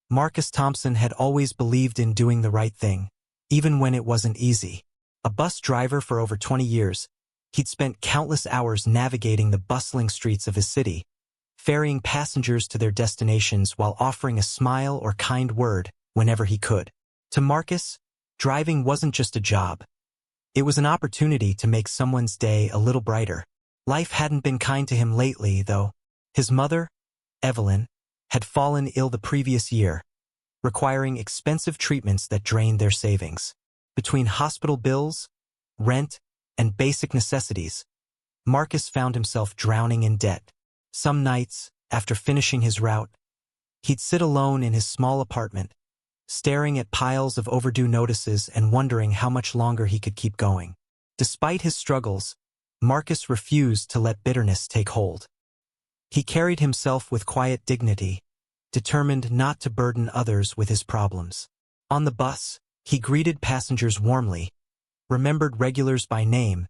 Marcus Thompson had always believed in doing the right thing, even when it wasn't easy. A bus driver for over 20 years, he'd spent countless hours navigating the bustling streets of his city, ferrying passengers to their destinations while offering a smile or kind word whenever he could. To Marcus, driving wasn't just a job. It was an opportunity to make someone's day a little brighter. Life hadn't been kind to him lately, though. His mother, Evelyn, had fallen ill the previous year, requiring expensive treatments that drained their savings. Between hospital bills, rent, and basic necessities, Marcus found himself drowning in debt. Some nights, after finishing his route, he'd sit alone in his small apartment, staring at piles of overdue notices and wondering how much longer he could keep going. Despite his struggles, Marcus refused to let bitterness take hold. He carried himself with quiet dignity, determined not to burden others with his problems. On the bus, he greeted passengers warmly, remembered regulars by name,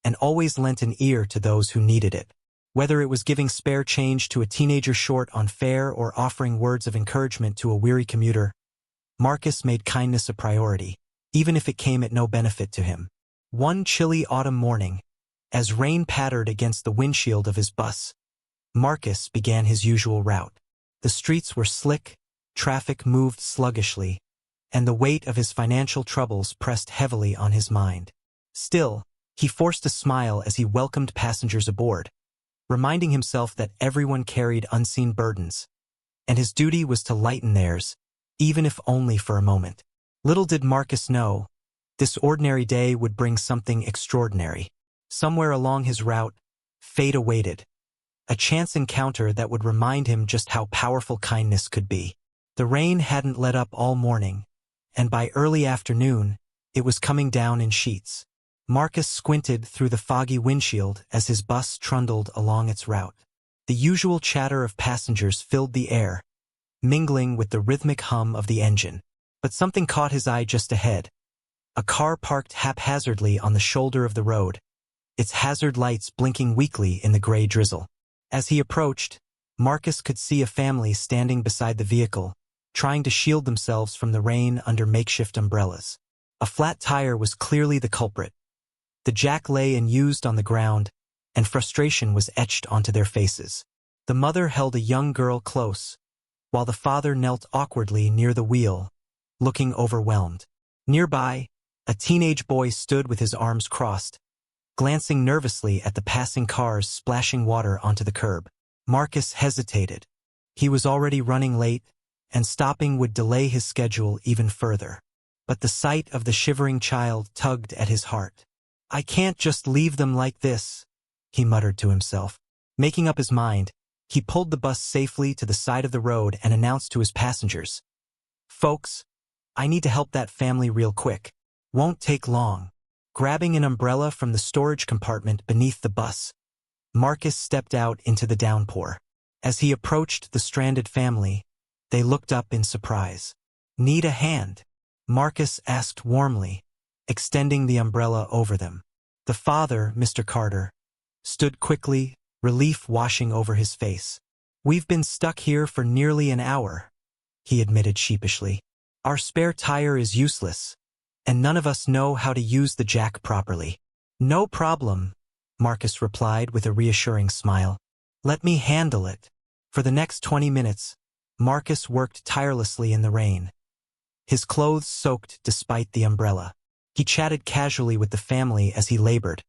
and always lent an ear to those who needed it. Whether it was giving spare change to a teenager short on fare or offering words of encouragement to a weary commuter, Marcus made kindness a priority, even if it came at no benefit to him. One chilly autumn morning, as rain pattered against the windshield of his bus, Marcus began his usual route. The streets were slick, traffic moved sluggishly, and the weight of his financial troubles pressed heavily on his mind. Still, he forced a smile as he welcomed passengers aboard, reminding himself that everyone carried unseen burdens, and his duty was to lighten theirs, even if only for a moment. Little did Marcus know, this ordinary day would bring something extraordinary. Somewhere along his route, fate awaited, a chance encounter that would remind him just how powerful kindness could be. The rain hadn't let up all morning, and by early afternoon, it was coming down in sheets. Marcus squinted through the foggy windshield as his bus trundled along its route. The usual chatter of passengers filled the air, mingling with the rhythmic hum of the engine. But something caught his eye just ahead. A car parked haphazardly on the shoulder of the road, its hazard lights blinking weakly in the gray drizzle. As he approached, Marcus could see a family standing beside the vehicle, trying to shield themselves from the rain under makeshift umbrellas. A flat tire was clearly the culprit. The jack lay unused on the ground, and frustration was etched onto their faces. The mother held a young girl close, while the father knelt awkwardly near the wheel, looking overwhelmed. Nearby, a teenage boy stood with his arms crossed, glancing nervously at the passing cars splashing water onto the curb. Marcus hesitated. He was already running late, and stopping would delay his schedule even further. But the sight of the shivering child tugged at his heart. "I can't just leave them like this," he muttered to himself. Making up his mind, he pulled the bus safely to the side of the road and announced to his passengers, "Folks, I need to help that family real quick. Won't take long." Grabbing an umbrella from the storage compartment beneath the bus, Marcus stepped out into the downpour. As he approached the stranded family, they looked up in surprise. "Need a hand?" Marcus asked warmly, extending the umbrella over them. The father, Mr. Carter, stood quickly, relief washing over his face. "We've been stuck here for nearly an hour," he admitted sheepishly. "Our spare tire is useless, and none of us know how to use the jack properly." "No problem," Marcus replied with a reassuring smile. "Let me handle it." For the next 20 minutes, Marcus worked tirelessly in the rain, his clothes soaked despite the umbrella. He chatted casually with the family as he labored,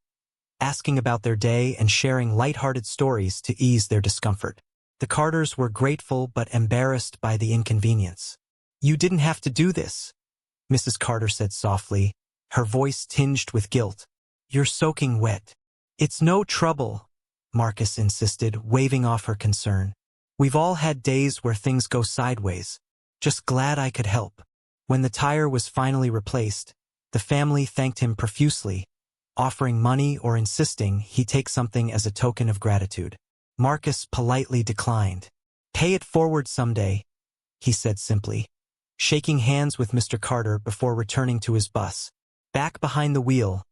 asking about their day and sharing lighthearted stories to ease their discomfort. The Carters were grateful but embarrassed by the inconvenience. "You didn't have to do this," Mrs. Carter said softly, her voice tinged with guilt. "You're soaking wet." "It's no trouble," Marcus insisted, waving off her concern. "We've all had days where things go sideways. Just glad I could help." When the tire was finally replaced, the family thanked him profusely, offering money or insisting he take something as a token of gratitude. Marcus politely declined. "Pay it forward someday," he said simply, shaking hands with Mr. Carter before returning to his bus. Back behind the wheel,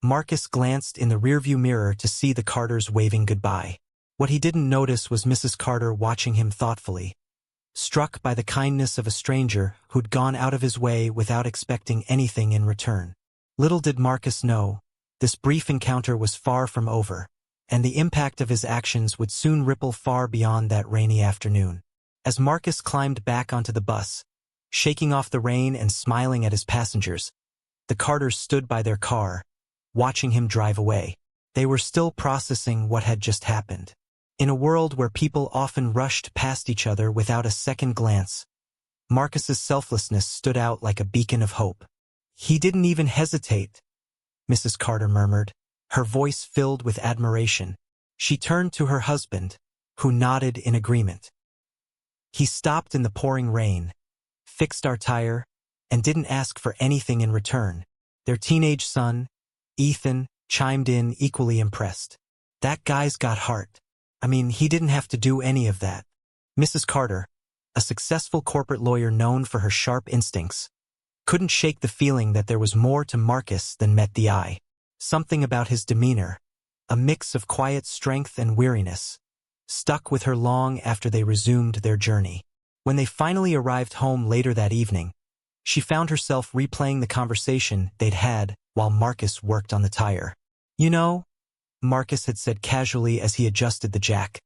Marcus glanced in the rearview mirror to see the Carters waving goodbye. What he didn't notice was Mrs. Carter watching him thoughtfully, struck by the kindness of a stranger who'd gone out of his way without expecting anything in return. Little did Marcus know, this brief encounter was far from over, and the impact of his actions would soon ripple far beyond that rainy afternoon. As Marcus climbed back onto the bus, shaking off the rain and smiling at his passengers, the Carters stood by their car, watching him drive away. They were still processing what had just happened. In a world where people often rushed past each other without a second glance, Marcus's selflessness stood out like a beacon of hope. "He didn't even hesitate," Mrs. Carter murmured, her voice filled with admiration. She turned to her husband, who nodded in agreement. "He stopped in the pouring rain, fixed our tire, and didn't ask for anything in return." Their teenage son, Ethan, chimed in equally impressed. "That guy's got heart. I mean, he didn't have to do any of that." Mrs. Carter, a successful corporate lawyer known for her sharp instincts, couldn't shake the feeling that there was more to Marcus than met the eye. Something about his demeanor, a mix of quiet strength and weariness, stuck with her long after they resumed their journey. When they finally arrived home later that evening, she found herself replaying the conversation they'd had while Marcus worked on the tire. "You know," Marcus had said casually as he adjusted the jack,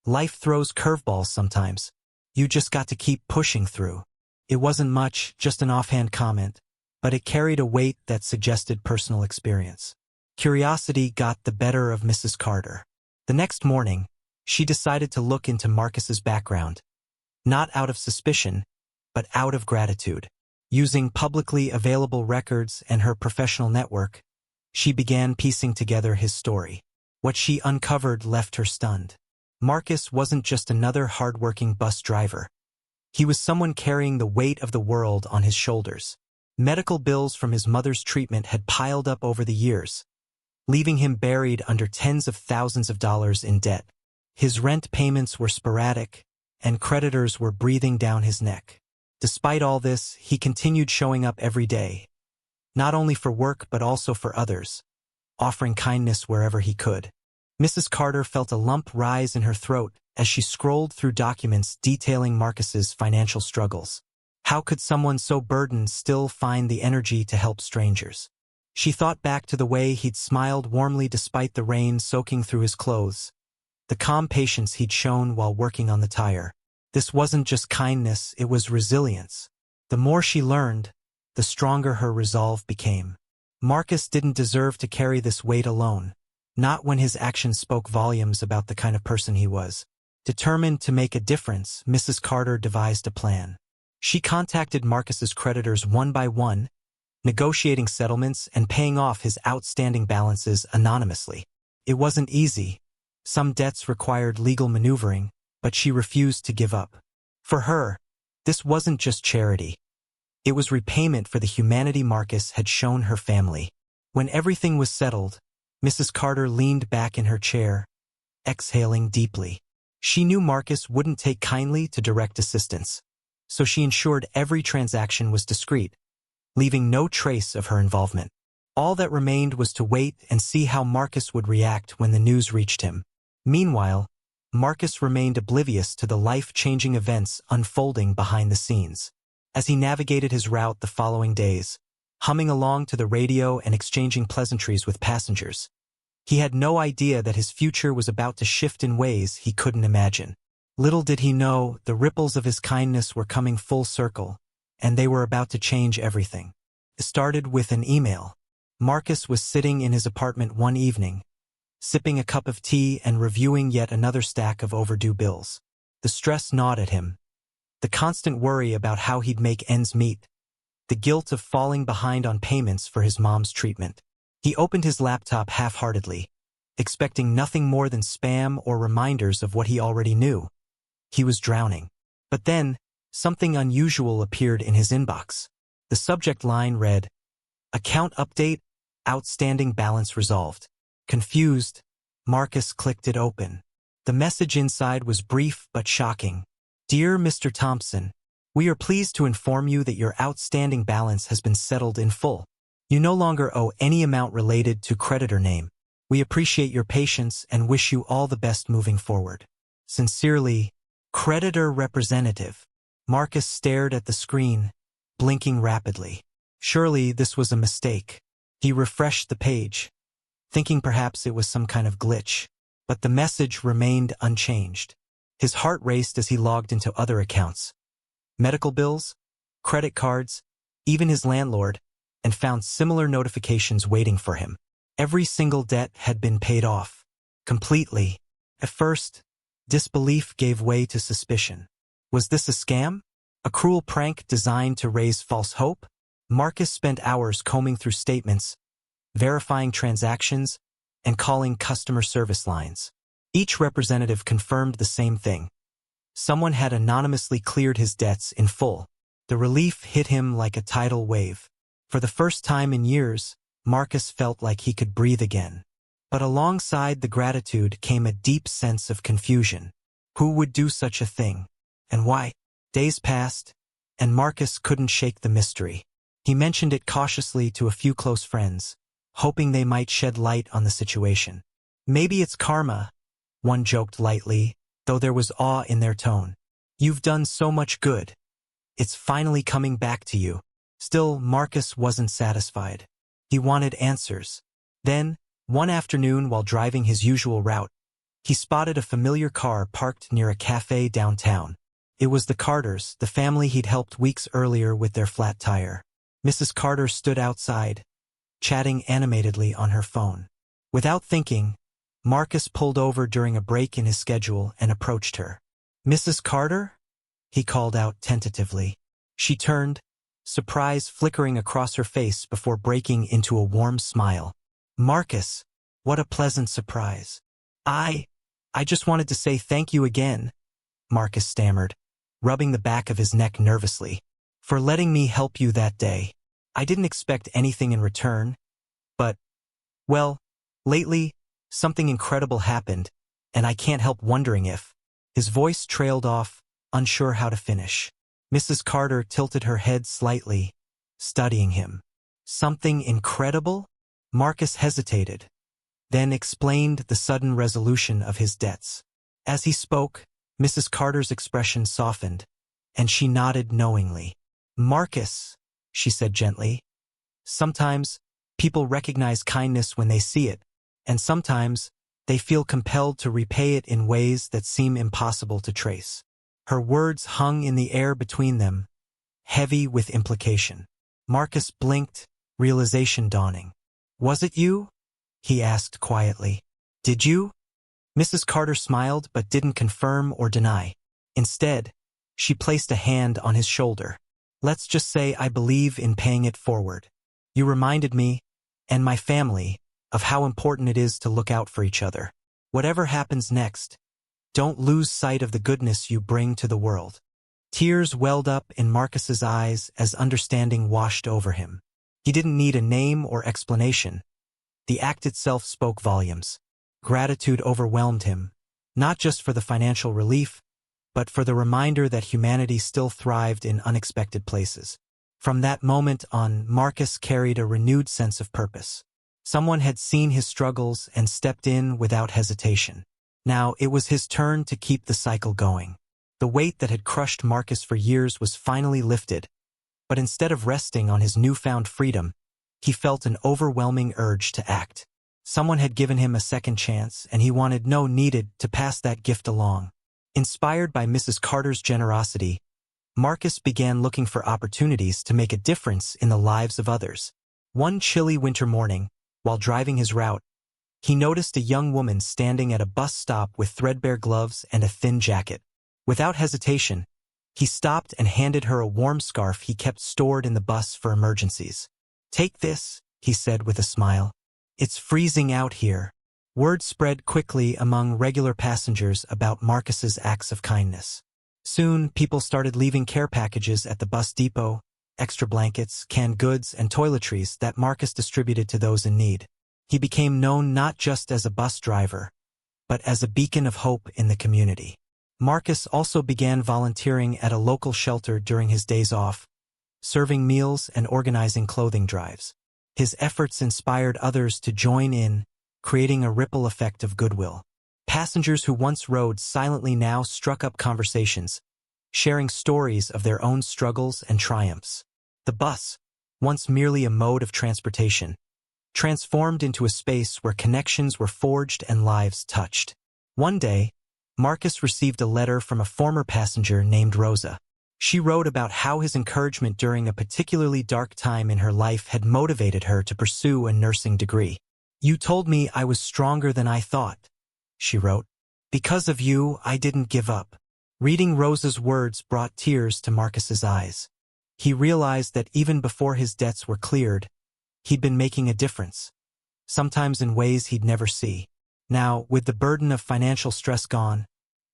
"life throws curveballs sometimes. You just got to keep pushing through." It wasn't much, just an offhand comment, but it carried a weight that suggested personal experience. Curiosity got the better of Mrs. Carter. The next morning, she decided to look into Marcus's background, not out of suspicion, but out of gratitude. Using publicly available records and her professional network, she began piecing together his story. What she uncovered left her stunned. Marcus wasn't just another hard-working bus driver. He was someone carrying the weight of the world on his shoulders. Medical bills from his mother's treatment had piled up over the years, leaving him buried under tens of thousands of dollars in debt. His rent payments were sporadic, and creditors were breathing down his neck. Despite all this, he continued showing up every day, not only for work but also for others, offering kindness wherever he could. Mrs. Carter felt a lump rise in her throat as she scrolled through documents detailing Marcus's financial struggles. How could someone so burdened still find the energy to help strangers? She thought back to the way he'd smiled warmly despite the rain soaking through his clothes, the calm patience he'd shown while working on the tire. This wasn't just kindness, it was resilience. The more she learned, the stronger her resolve became. Marcus didn't deserve to carry this weight alone, not when his actions spoke volumes about the kind of person he was. Determined to make a difference, Mrs. Carter devised a plan. She contacted Marcus's creditors one by one, negotiating settlements and paying off his outstanding balances anonymously. It wasn't easy. Some debts required legal maneuvering, but she refused to give up. For her, this wasn't just charity. It was repayment for the humanity Marcus had shown her family. When everything was settled, Mrs. Carter leaned back in her chair, exhaling deeply. She knew Marcus wouldn't take kindly to direct assistance, so she ensured every transaction was discreet, leaving no trace of her involvement. All that remained was to wait and see how Marcus would react when the news reached him. Meanwhile, Marcus remained oblivious to the life-changing events unfolding behind the scenes. As he navigated his route the following days, humming along to the radio and exchanging pleasantries with passengers, he had no idea that his future was about to shift in ways he couldn't imagine. Little did he know, the ripples of his kindness were coming full circle, and they were about to change everything. It started with an email. Marcus was sitting in his apartment one evening, sipping a cup of tea and reviewing yet another stack of overdue bills. The stress gnawed at him. The constant worry about how he'd make ends meet. The guilt of falling behind on payments for his mom's treatment. He opened his laptop half-heartedly, expecting nothing more than spam or reminders of what he already knew. He was drowning. But then, something unusual appeared in his inbox. The subject line read, "Account update, outstanding balance resolved." Confused, Marcus clicked it open. The message inside was brief but shocking. "Dear Mr. Thompson, we are pleased to inform you that your outstanding balance has been settled in full. You no longer owe any amount related to creditor name. We appreciate your patience and wish you all the best moving forward. Sincerely, Creditor representative. Marcus stared at the screen, blinking rapidly. Surely this was a mistake. He refreshed the page, thinking perhaps it was some kind of glitch. But the message remained unchanged. His heart raced as he logged into other accounts. Medical bills, credit cards, even his landlord, and found similar notifications waiting for him. Every single debt had been paid off. Completely. At first, disbelief gave way to suspicion. Was this a scam? A cruel prank designed to raise false hope? Marcus spent hours combing through statements, verifying transactions, and calling customer service lines. Each representative confirmed the same thing. Someone had anonymously cleared his debts in full. The relief hit him like a tidal wave. For the first time in years, Marcus felt like he could breathe again. But alongside the gratitude came a deep sense of confusion. Who would do such a thing? And why? Days passed, and Marcus couldn't shake the mystery. He mentioned it cautiously to a few close friends, hoping they might shed light on the situation. Maybe it's karma, one joked lightly, though there was awe in their tone. You've done so much good. It's finally coming back to you. Still, Marcus wasn't satisfied. He wanted answers. Then, one afternoon while driving his usual route, he spotted a familiar car parked near a cafe downtown. It was the Carters, the family he'd helped weeks earlier with their flat tire. Mrs. Carter stood outside, chatting animatedly on her phone. Without thinking, Marcus pulled over during a break in his schedule and approached her. "Mrs. Carter?" he called out tentatively. She turned, surprise flickering across her face before breaking into a warm smile. "Marcus, what a pleasant surprise. I just wanted to say thank you again," Marcus stammered, rubbing the back of his neck nervously, "for letting me help you that day. I didn't expect anything in return, but, well, lately, something incredible happened, and I can't help wondering if—" His voice trailed off, unsure how to finish. Mrs. Carter tilted her head slightly, studying him. "Something incredible?" Marcus hesitated, then explained the sudden resolution of his debts. As he spoke, Mrs. Carter's expression softened, and she nodded knowingly. "Marcus," she said gently, "sometimes people recognize kindness when they see it, and sometimes they feel compelled to repay it in ways that seem impossible to trace." Her words hung in the air between them, heavy with implication. Marcus blinked, realization dawning. "Was it you?" he asked quietly. "Did you?" Mrs. Carter smiled but didn't confirm or deny. Instead, she placed a hand on his shoulder. "Let's just say I believe in paying it forward. You reminded me, and my family, of how important it is to look out for each other. Whatever happens next, don't lose sight of the goodness you bring to the world." Tears welled up in Marcus's eyes as understanding washed over him. He didn't need a name or explanation. The act itself spoke volumes. Gratitude overwhelmed him, not just for the financial relief, but for the reminder that humanity still thrived in unexpected places. From that moment on, Marcus carried a renewed sense of purpose. Someone had seen his struggles and stepped in without hesitation. Now it was his turn to keep the cycle going. The weight that had crushed Marcus for years was finally lifted, but instead of resting on his newfound freedom, he felt an overwhelming urge to act. Someone had given him a second chance, and he needed to pass that gift along. Inspired by Mrs. Carter's generosity, Marcus began looking for opportunities to make a difference in the lives of others. One chilly winter morning, while driving his route, he noticed a young woman standing at a bus stop with threadbare gloves and a thin jacket. Without hesitation, he stopped and handed her a warm scarf he kept stored in the bus for emergencies. "Take this," he said with a smile. "It's freezing out here." Word spread quickly among regular passengers about Marcus's acts of kindness. Soon, people started leaving care packages at the bus depot, extra blankets, canned goods, and toiletries that Marcus distributed to those in need. He became known not just as a bus driver, but as a beacon of hope in the community. Marcus also began volunteering at a local shelter during his days off, serving meals and organizing clothing drives. His efforts inspired others to join in, creating a ripple effect of goodwill. passengers who once rode silently now struck up conversations, sharing stories of their own struggles and triumphs. The bus, once merely a mode of transportation, transformed into a space where connections were forged and lives touched. One day, Marcus received a letter from a former passenger named Rosa. She wrote about how his encouragement during a particularly dark time in her life had motivated her to pursue a nursing degree. "You told me I was stronger than I thought," she wrote. "Because of you, I didn't give up." Reading Rosa's words brought tears to Marcus's eyes. He realized that even before his debts were cleared, he'd been making a difference, sometimes in ways he'd never see. Now, with the burden of financial stress gone,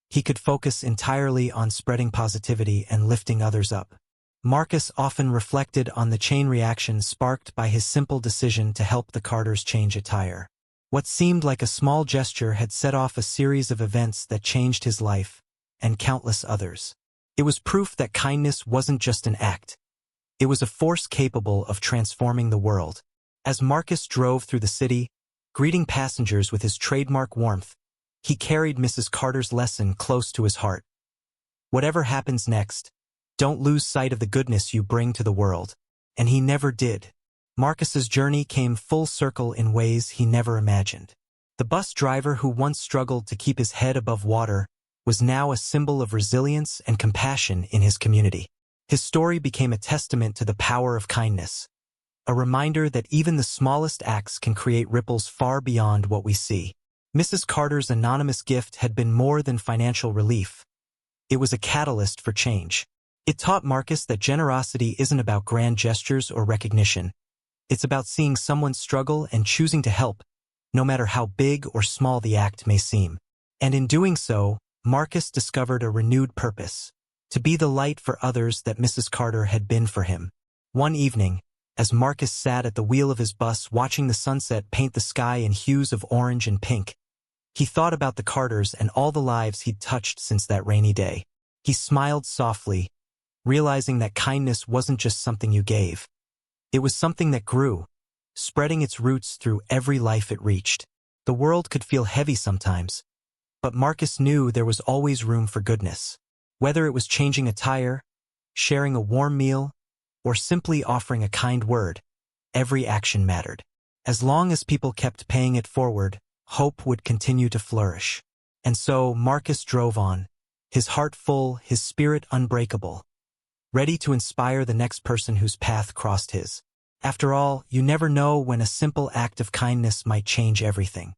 he could focus entirely on spreading positivity and lifting others up. Marcus often reflected on the chain reaction sparked by his simple decision to help the Carters change a tire. What seemed like a small gesture had set off a series of events that changed his life and countless others. It was proof that kindness wasn't just an act. It was a force capable of transforming the world. As Marcus drove through the city, greeting passengers with his trademark warmth, he carried Mrs. Carter's lesson close to his heart. Whatever happens next, don't lose sight of the goodness you bring to the world. And he never did. Marcus's journey came full circle in ways he never imagined. The bus driver who once struggled to keep his head above water was now a symbol of resilience and compassion in his community. His story became a testament to the power of kindness, a reminder that even the smallest acts can create ripples far beyond what we see. Mrs. Carter's anonymous gift had been more than financial relief. It was a catalyst for change. It taught Marcus that generosity isn't about grand gestures or recognition. It's about seeing someone struggle and choosing to help, no matter how big or small the act may seem. And in doing so, Marcus discovered a renewed purpose: to be the light for others that Mrs. Carter had been for him. One evening, as Marcus sat at the wheel of his bus watching the sunset paint the sky in hues of orange and pink, he thought about the Carters and all the lives he'd touched since that rainy day. He smiled softly, realizing that kindness wasn't just something you gave. It was something that grew, spreading its roots through every life it reached. The world could feel heavy sometimes, but Marcus knew there was always room for goodness. Whether it was changing a tire, sharing a warm meal, or simply offering a kind word, every action mattered. As long as people kept paying it forward, hope would continue to flourish. And so Marcus drove on, his heart full, his spirit unbreakable, ready to inspire the next person whose path crossed his. After all, you never know when a simple act of kindness might change everything.